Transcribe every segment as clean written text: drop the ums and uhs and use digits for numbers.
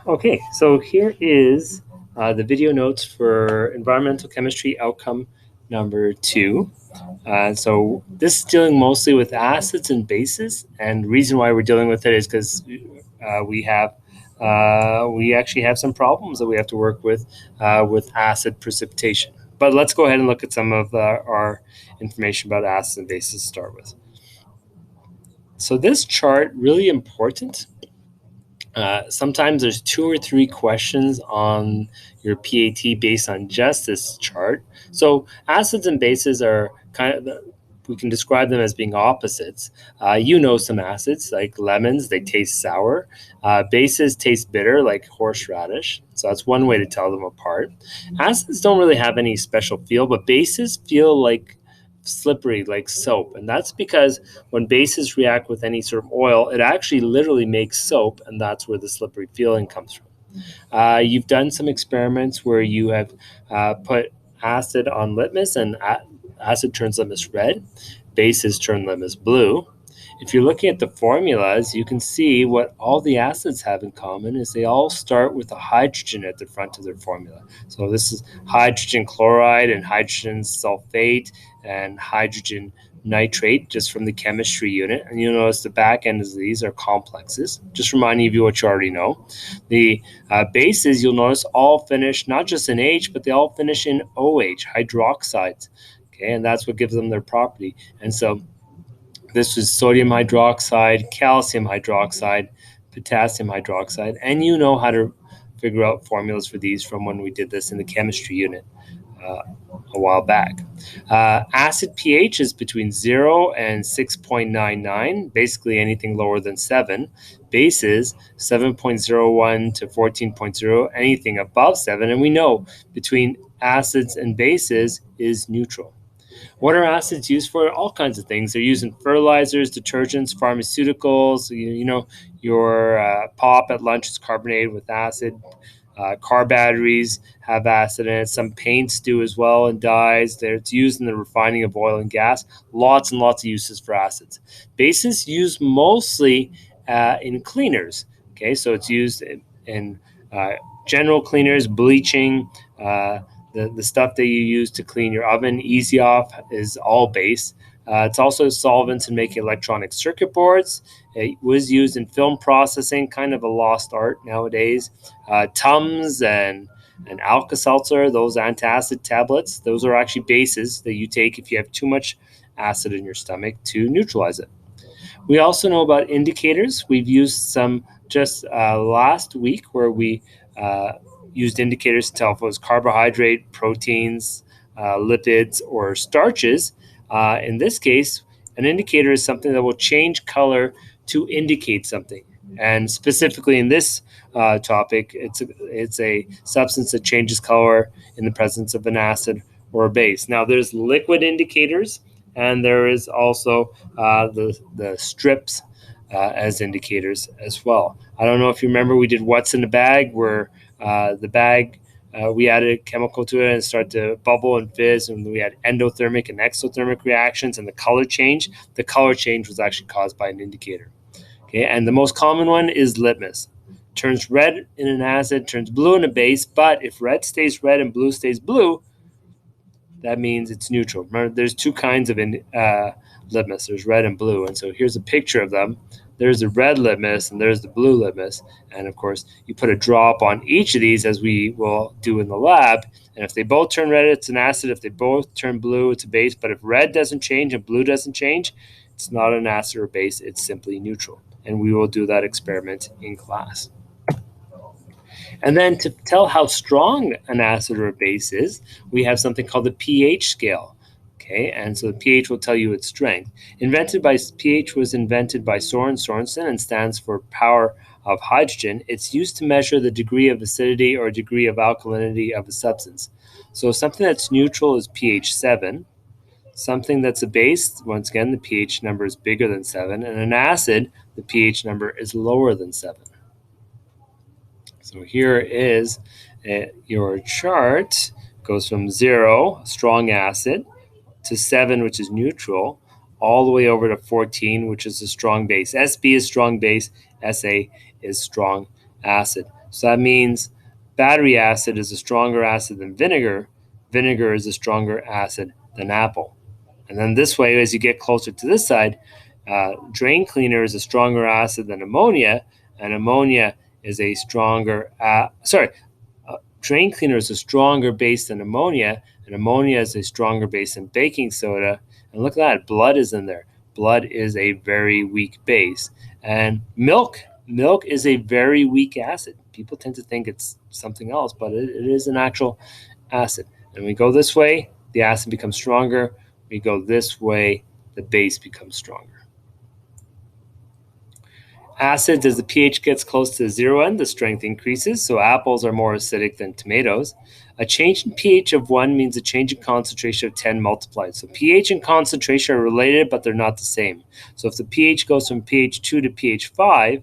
Okay, so here is the video notes for environmental chemistry outcome number 2. So this is dealing mostly with acids and bases, and the reason why we're dealing with it is because we actually have some problems that we have to work with acid precipitation. But let's go ahead and look at some of our information about acids and bases to start with. So this chart really important. Sometimes there's 2 or 3 questions on your PAT based on just this chart. So acids and bases are we can describe them as being opposites. You know some acids like lemons, they taste sour. Bases taste bitter like horseradish. So that's one way to tell them apart. Acids don't really have any special feel, but bases feel like slippery like soap, and that's because when bases react with any sort of oil, it actually literally makes soap, and that's where the slippery feeling comes from. You've done some experiments where you have put acid on litmus, and acid turns litmus red, bases turn litmus blue. If you're looking at the formulas, you can see what all the acids have in common is they all start with a hydrogen at the front of their formula. So this is hydrogen chloride and hydrogen sulfate and hydrogen nitrate, just from the chemistry unit. And you'll notice the back end of these are complexes, just reminding you what you already know. The bases, you'll notice, all finish not just in H, but they all finish in OH, hydroxides. Okay, and that's what gives them their property. And so this was sodium hydroxide, calcium hydroxide, potassium hydroxide, and you know how to figure out formulas for these from when we did this in the chemistry unit a while back. Acid pH is between 0 and 6.99, basically anything lower than 7. Bases 7.01 to 14.0, anything above 7. And we know between acids and bases is neutral. What are acids used for? All kinds of things. They're used in fertilizers, detergents, pharmaceuticals. You know, your pop at lunch is carbonated with acid. Car batteries have acid in it. Some paints do as well, and dyes. It's used in the refining of oil and gas. Lots and lots of uses for acids. Bases used mostly in cleaners. Okay, so it's used in general cleaners, bleaching, the stuff that you use to clean your oven. Easy Off is all base. It's also solvents in making electronic circuit boards. It was used in film processing, kind of a lost art nowadays. Tums and Alka-Seltzer, those antacid tablets, those are actually bases that you take if you have too much acid in your stomach to neutralize it. We also know about indicators. We've used some just last week where we used indicators to tell if it was carbohydrate, proteins, lipids, or starches. In this case, an indicator is something that will change color to indicate something. And specifically in this topic, it's a substance that changes color in the presence of an acid or a base. Now, there's liquid indicators, and there is also the strips as indicators as well. I don't know if you remember, we did what's in the bag, where the bag, we added a chemical to it and it started to bubble and fizz, and we had endothermic and exothermic reactions, and the color change was actually caused by an indicator. Okay, and the most common one is litmus. Turns red in an acid, turns blue in a base, but if red stays red and blue stays blue, that means it's neutral. Remember, there's 2 kinds of litmus. There's red and blue, and so here's a picture of them. There's the red litmus and there's the blue litmus, and of course you put a drop on each of these, as we will do in the lab, and if they both turn red, it's an acid. If they both turn blue, it's a base. But if red doesn't change and blue doesn't change, it's not an acid or base, it's simply neutral, and we will do that experiment in class. And then to tell how strong an acid or a base is, we have something called the pH scale. Okay, and so the pH will tell you its strength. pH was invented by Soren Sorensen and stands for power of hydrogen. It's used to measure the degree of acidity or degree of alkalinity of a substance. So something that's neutral is pH 7. Something that's a base, once again, the pH number is bigger than 7. And an acid, the pH number is lower than 7. So here is your chart. Goes from 0, strong acid, to 7, which is neutral, all the way over to 14, which is a strong base. SB is strong base, SA is strong acid. So that means battery acid is a stronger acid than vinegar. Vinegar is a stronger acid than apple. And then this way, as you get closer to this side, drain cleaner is a stronger acid than ammonia, and ammonia is a stronger, drain cleaner is a stronger base than ammonia, and ammonia is a stronger base than baking soda. And look at that, blood is in there. Blood is a very weak base. And milk is a very weak acid. People tend to think it's something else, but it is an actual acid. And we go this way, the acid becomes stronger. We go this way, the base becomes stronger. Acids, as the pH gets close to the zero end, the strength increases. So apples are more acidic than tomatoes. A change in pH of 1 means a change in concentration of 10 multiplied. So pH and concentration are related, but they're not the same. So if the pH goes from pH 2 to pH 5,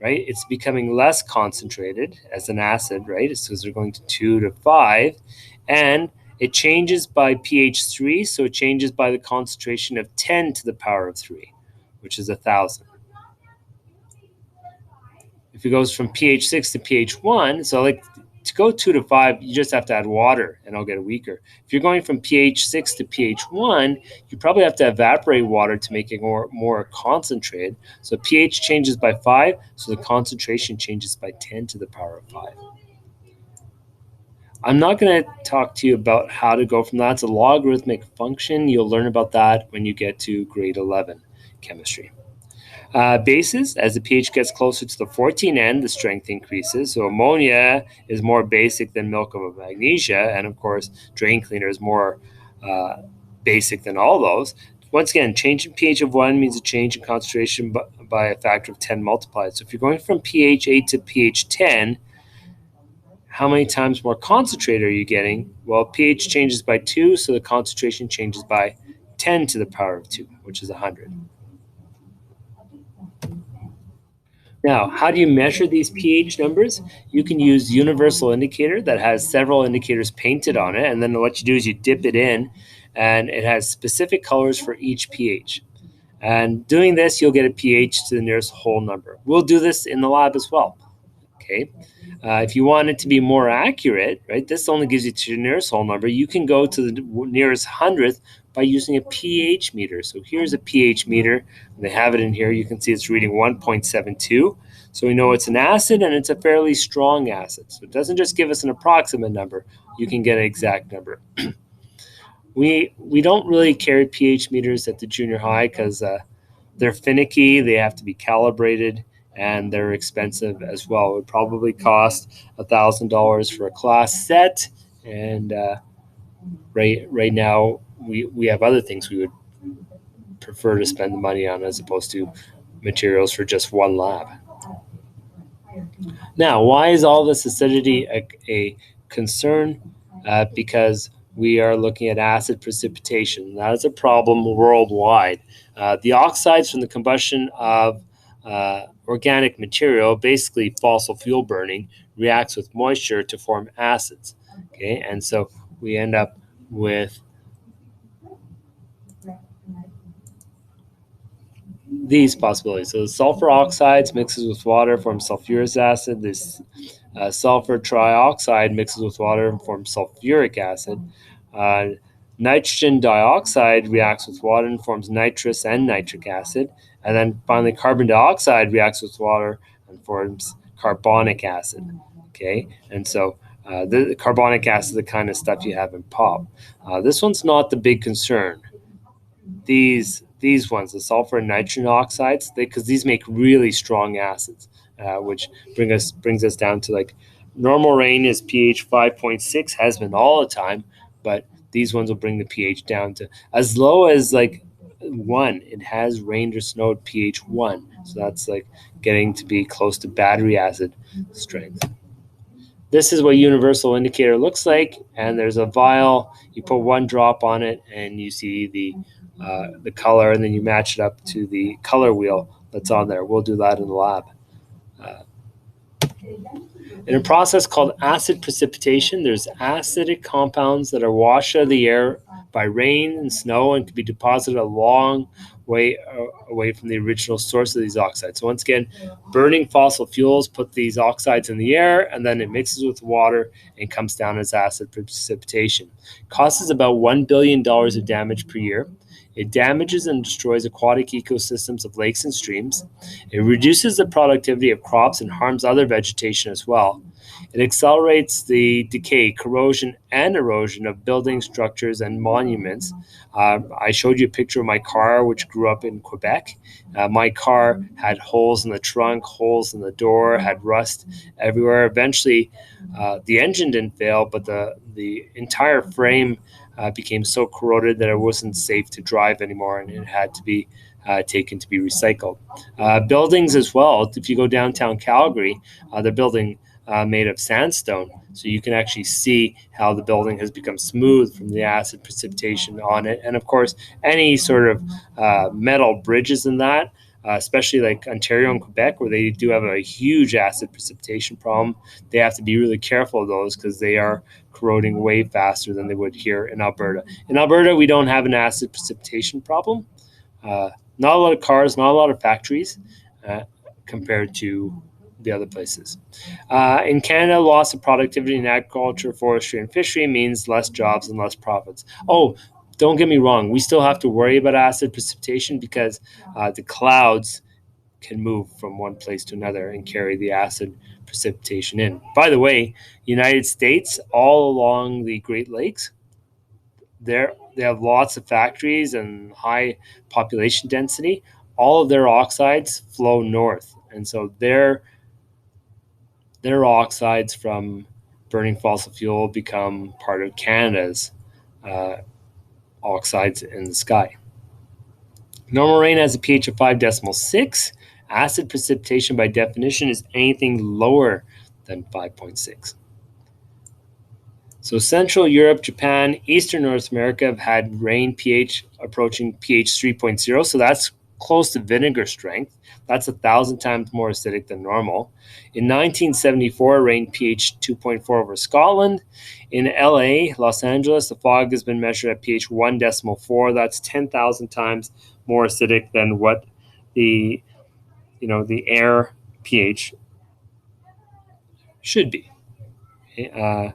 right, it's becoming less concentrated as an acid, right? It's because they're going to 2 to 5. And it changes by pH 3, so it changes by the concentration of 10 to the power of 3, which is 1,000. If it goes from pH 6 to pH 1, so like to go 2 to 5, you just have to add water and it'll get weaker. If you're going from pH 6 to pH 1, you probably have to evaporate water to make it more concentrated. So pH changes by 5, so the concentration changes by 10 to the power of 5. I'm not going to talk to you about how to go from that. It's a logarithmic function. You'll learn about that when you get to grade 11 chemistry. Bases, as the pH gets closer to the 14 end, the strength increases. So ammonia is more basic than milk of magnesia, and of course, drain cleaner is more basic than all those. Once again, change in pH of 1 means a change in concentration by a factor of 10 multiplied. So if you're going from pH 8 to pH 10, how many times more concentrated are you getting? Well, pH changes by 2, so the concentration changes by 10 to the power of 2, which is 100. Now, how do you measure these pH numbers? You can use universal indicator that has several indicators painted on it, and then what you do is you dip it in, and it has specific colors for each pH. And doing this, you'll get a pH to the nearest whole number. We'll do this in the lab as well. Okay. If you want it to be more accurate, right, this only gives you to your nearest whole number. You can go to the nearest hundredth by using a pH meter. So here's a pH meter. They have it in here. You can see it's reading 1.72. So we know it's an acid, and it's a fairly strong acid. So it doesn't just give us an approximate number. You can get an exact number. We don't really carry pH meters at the junior high because they're finicky. They have to be calibrated, and they're expensive as well. It would probably cost $1,000 for a class set, and right now we have other things we would prefer to spend the money on as opposed to materials for just one lab. Now, why is all this acidity a concern? Because we are looking at acid precipitation. That is a problem worldwide. The oxides from the combustion of organic material, basically fossil fuel burning, reacts with moisture to form acids. Okay, and so we end up with these possibilities. So the sulfur oxides mixes with water, forms sulfuric acid. This sulfur trioxide mixes with water and forms sulfuric acid. Nitrogen dioxide reacts with water and forms nitrous and nitric acid. And then finally, carbon dioxide reacts with water and forms carbonic acid. Okay, and so the carbonic acid is the kind of stuff you have in pop. This one's not the big concern. These ones, the sulfur and nitrogen oxides, because these make really strong acids, which brings us down to like normal range is pH 5.6, has been all the time, but these ones will bring the pH down to as low as like 1. It has rained or snowed pH 1, so that's like getting to be close to battery acid strength. This is what universal indicator looks like, and there's a vial. You put 1 drop on it, and you see the color, and then you match it up to the color wheel that's on there. We'll do that in the lab. In a process called acid precipitation, there's acidic compounds that are washed out of the air by rain and snow and can be deposited along away from the original source of these oxides. So once again, burning fossil fuels put these oxides in the air, and then it mixes with water and comes down as acid precipitation. Causes about $1 billion of damage per year. It damages and destroys aquatic ecosystems of lakes and streams. It reduces the productivity of crops and harms other vegetation as well. It accelerates the decay, corrosion, and erosion of buildings, structures, and monuments. I showed you a picture of my car, which grew up in Quebec. My car had holes in the trunk, holes in the door, had rust everywhere. Eventually, the engine didn't fail, but the entire frame became so corroded that it wasn't safe to drive anymore, and it had to be taken to be recycled. Buildings as well. If you go downtown Calgary, they're building made of sandstone. So you can actually see how the building has become smooth from the acid precipitation on it. And of course, any sort of metal bridges in that, especially like Ontario and Quebec, where they do have a huge acid precipitation problem, they have to be really careful of those because they are corroding way faster than they would here in Alberta. In Alberta, we don't have an acid precipitation problem. Not a lot of cars, not a lot of factories compared to the other places. In Canada, loss of productivity in agriculture, forestry, and fishery means less jobs and less profits. Oh, don't get me wrong. We still have to worry about acid precipitation because the clouds can move from one place to another and carry the acid precipitation in. By the way, United States, all along the Great Lakes, they have lots of factories and high population density. All of their oxides flow north, and so their oxides from burning fossil fuel become part of Canada's oxides in the sky. Normal rain has a pH of 5.6. Acid precipitation, by definition, is anything lower than 5.6. So Central Europe, Japan, Eastern North America have had rain pH approaching pH 3.0. So that's close to vinegar strength. That's 1,000 times more acidic than normal. In 1974, rain pH 2.4 over Scotland. In LA, Los Angeles, the fog has been measured at pH 1.4. That's 10,000 times more acidic than what the air pH should be. And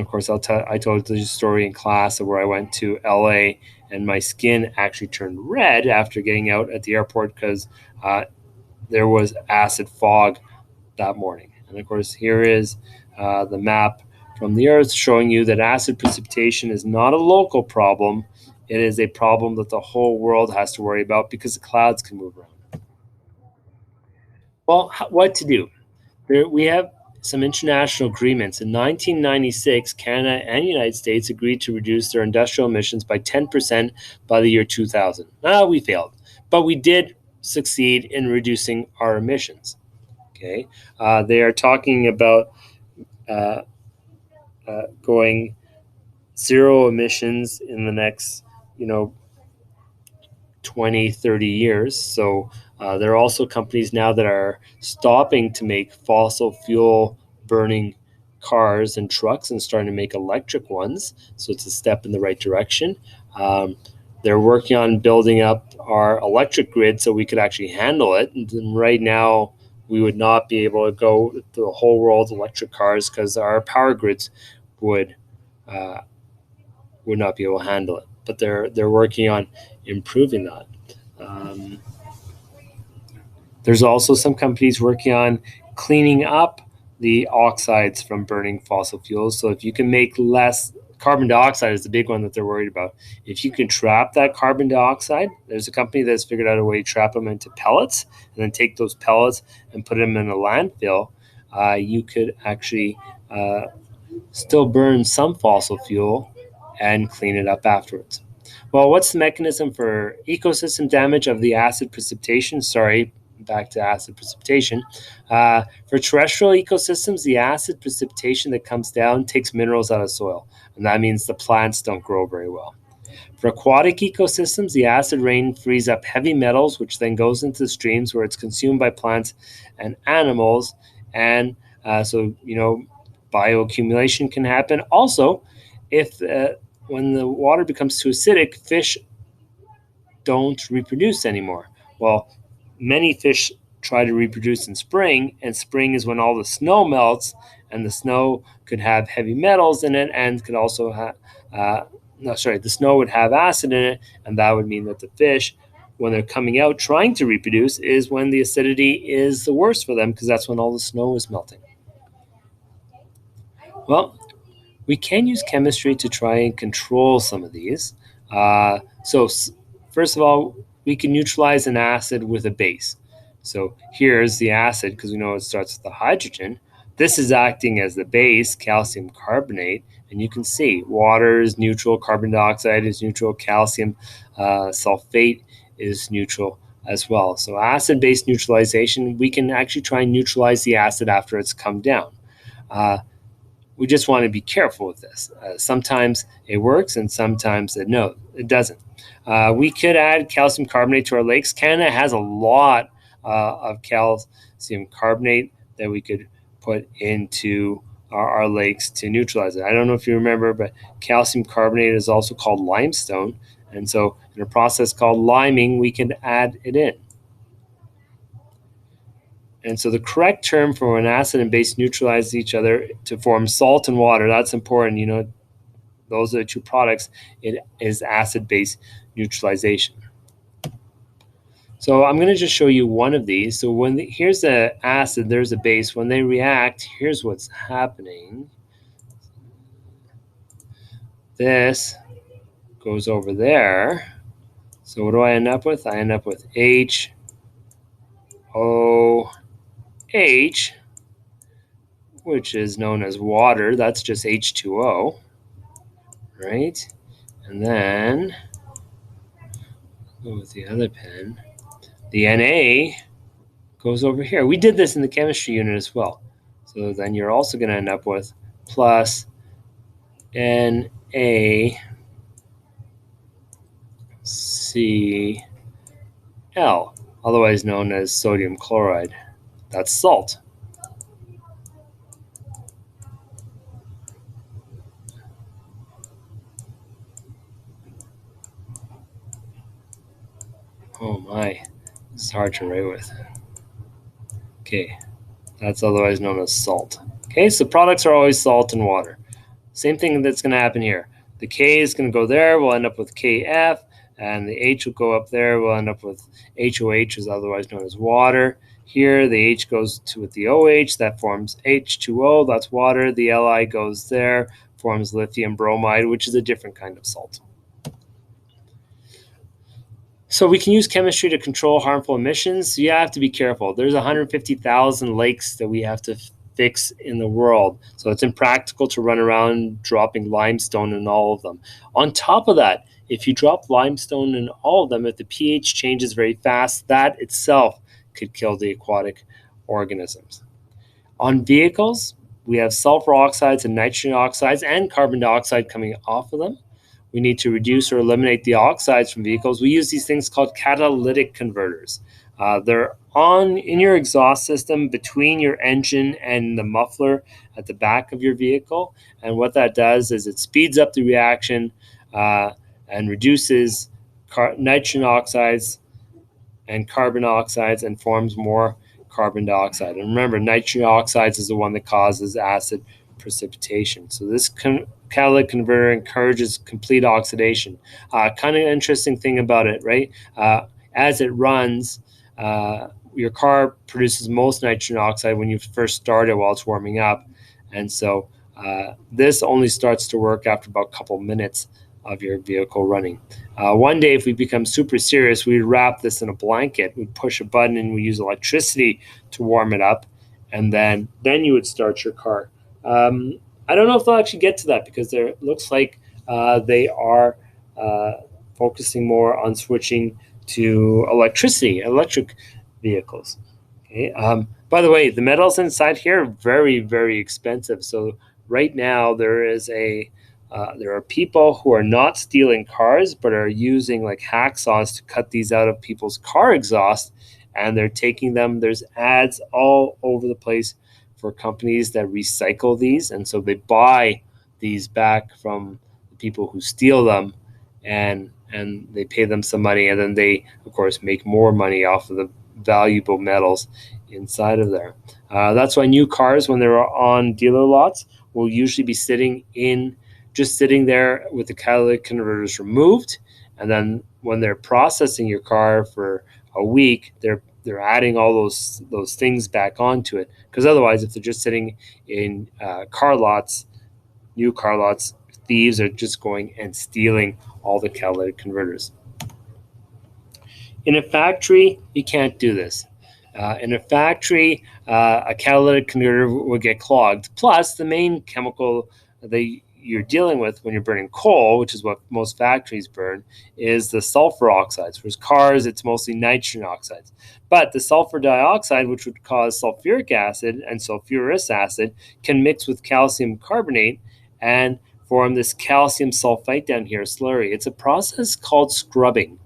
of course, I told the story in class of where I went to LA and my skin actually turned red after getting out at the airport because there was acid fog that morning. And of course, here is the map from the Earth showing you that acid precipitation is not a local problem. It is a problem that the whole world has to worry about because the clouds can move around. Well, what to do? We have some international agreements. In 1996, Canada and the United States agreed to reduce their industrial emissions by 10% by the year 2000. We failed, but we did succeed in reducing our emissions. Okay, they are talking about going zero emissions in the next, 20, 30 years. So there are also companies now that are stopping to make fossil fuel burning cars and trucks and starting to make electric ones. So it's a step in the right direction. They're working on building up our electric grid so we could actually handle it. And right now, we would not be able to go to the whole world electric cars because our power grids would not be able to handle it. But they're working on improving that. There's also some companies working on cleaning up the oxides from burning fossil fuels. So if you can make less carbon dioxide is the big one that they're worried about. If you can trap that carbon dioxide, there's a company that's figured out a way to trap them into pellets and then take those pellets and put them in a landfill. You could actually still burn some fossil fuel and clean it up afterwards. Well, what's the mechanism for ecosystem damage of the acid precipitation? Sorry, back to acid precipitation. For terrestrial ecosystems, the acid precipitation that comes down takes minerals out of soil, and that means the plants don't grow very well. For aquatic ecosystems, the acid rain frees up heavy metals, which then goes into the streams where it's consumed by plants and animals, and so bioaccumulation can happen. Also, if when the water becomes too acidic, fish don't reproduce anymore. Well, many fish try to reproduce in spring, and spring is when all the snow melts, and the snow could have heavy metals in it and could also have, the snow would have acid in it, and that would mean that the fish, when they're coming out trying to reproduce, is when the acidity is the worst for them, because that's when all the snow is melting. Well, we can use chemistry to try and control some of these. First of all, we can neutralize an acid with a base. So here's the acid, because we know it starts with the hydrogen. This is acting as the base, calcium carbonate, and you can see water is neutral, carbon dioxide is neutral, calcium sulfate is neutral as well. So acid-base neutralization, we can actually try and neutralize the acid after it's come down. We just want to be careful with this. Sometimes it works and sometimes it doesn't. We could add calcium carbonate to our lakes. Canada has a lot of calcium carbonate that we could put into our lakes to neutralize it. I don't know if you remember, but calcium carbonate is also called limestone. And so in a process called liming, we can add it in. And so the correct term for when acid and base neutralize each other to form salt and water, that's important. You know, those are the two products. It is acid-base neutralization. So I'm going to just show you one of these. So here's the acid, there's a base. When they react, here's what's happening. This goes over there. So what do I end up with? I end up with HOH, which is known as water. That's just H2O, right? And then go with the other pen. The Na goes over here. We did this in the chemistry unit as well. So then you're also going to end up with plus NaCl, otherwise known as sodium chloride. That's salt. Oh my, it's hard to write with. Okay, that's otherwise known as salt. Okay, so products are always salt and water. Same thing that's going to happen here. The K is going to go there. We'll end up with KF, and the H will go up there. We'll end up with HOH, is otherwise known as water. Here, the H goes with the OH. That forms H2O. That's water. The Li goes there, forms lithium bromide, which is a different kind of salt. So we can use chemistry to control harmful emissions. You have to be careful. There's 150,000 lakes that we have to fix in the world. So it's impractical to run around dropping limestone in all of them. On top of that, if you drop limestone in all of them, if the pH changes very fast, that itself could kill the aquatic organisms. On vehicles, we have sulfur oxides and nitrogen oxides and carbon dioxide coming off of them. We need to reduce or eliminate the oxides from vehicles. We use these things called catalytic converters. They're in your exhaust system between your engine and the muffler at the back of your vehicle. And what that does is it speeds up the reaction and reduces nitrogen oxides and carbon oxides and forms more carbon dioxide. And remember, nitrogen oxides is the one that causes acid precipitation. So this catalytic converter encourages complete oxidation. Kind of interesting thing about it, right? As it runs, your car produces most nitrogen oxide when you first start it while it's warming up. And so this only starts to work after about a couple minutes of your vehicle running. One day, if we become super serious, we'd wrap this in a blanket, we'd push a button, and we use electricity to warm it up, and then you would start your car. I don't know if they'll actually get to that, because it looks like they are focusing more on switching to electric vehicles. Okay. By the way, the metals inside here are very, very expensive. So right now there are people who are not stealing cars, but are using like hacksaws to cut these out of people's car exhaust, and they're taking them. There's ads all over the place for companies that recycle these, and so they buy these back from the people who steal them, and they pay them some money, and then they, of course, make more money off of the valuable metals inside of there. That's why new cars, when they're on dealer lots, will usually be just sitting there with the catalytic converters removed, and then when they're processing your car for a week, they're adding all those things back onto it, because otherwise, if they're just sitting in car lots, new car lots, thieves are just going and stealing all the catalytic converters. In a factory, you can't do this. In a factory, a catalytic converter will get clogged. Plus, the main chemical that you're dealing with when you're burning coal, which is what most factories burn, is the sulfur oxides. Whereas cars, it's mostly nitrogen oxides. But the sulfur dioxide, which would cause sulfuric acid and sulfurous acid, can mix with calcium carbonate and form this calcium sulfite down here, slurry. It's a process called scrubbing.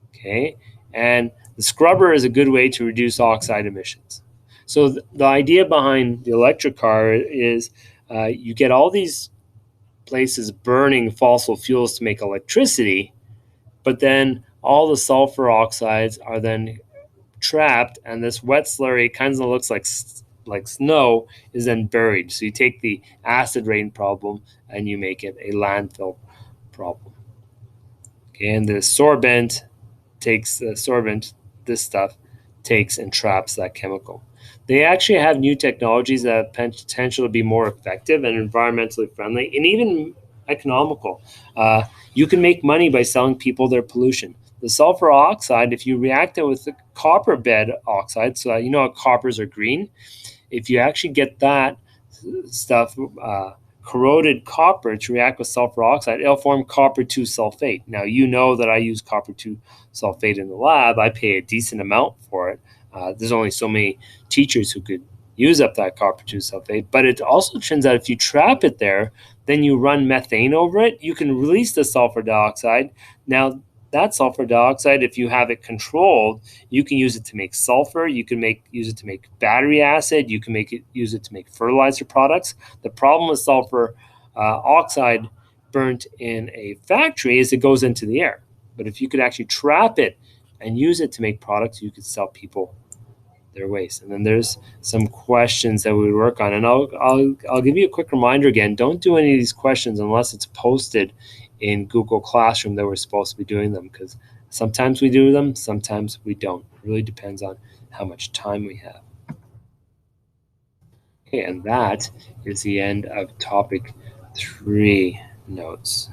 Okay, and the scrubber is a good way to reduce oxide emissions. So the idea behind the electric car is you get all these places burning fossil fuels to make electricity, but then all the sulfur oxides are then trapped, and this wet slurry kind of looks like snow is then buried. So you take the acid rain problem and you make it a landfill problem. Okay, and the sorbent this stuff takes and traps that chemical. They actually have new technologies that have potential to be more effective and environmentally friendly and even economical. You can make money by selling people their pollution. The sulfur oxide, if you react it with the copper bed oxide, so you know how coppers are green, if you actually get that stuff, corroded copper to react with sulfur oxide, it'll form copper 2 sulfate. Now, you know that I use copper 2 sulfate in the lab. I pay a decent amount for it. There's only so many teachers who could use up that copper 2 sulfate. But it also turns out if you trap it there, then you run methane over it, you can release the sulfur dioxide. Now, that sulfur dioxide, if you have it controlled, you can use it to make sulfur. You can use it to make battery acid. You can use it to make fertilizer products. The problem with sulfur oxide burnt in a factory is it goes into the air. But if you could actually trap it and use it to make products, you could sell people their waste. And then there's some questions that we would work on. And I'll give you a quick reminder again. Don't do any of these questions unless it's posted in Google Classroom that we're supposed to be doing them, because sometimes we do them, sometimes we don't. It really depends on how much time we have. Okay, and that is the end of topic 3 notes.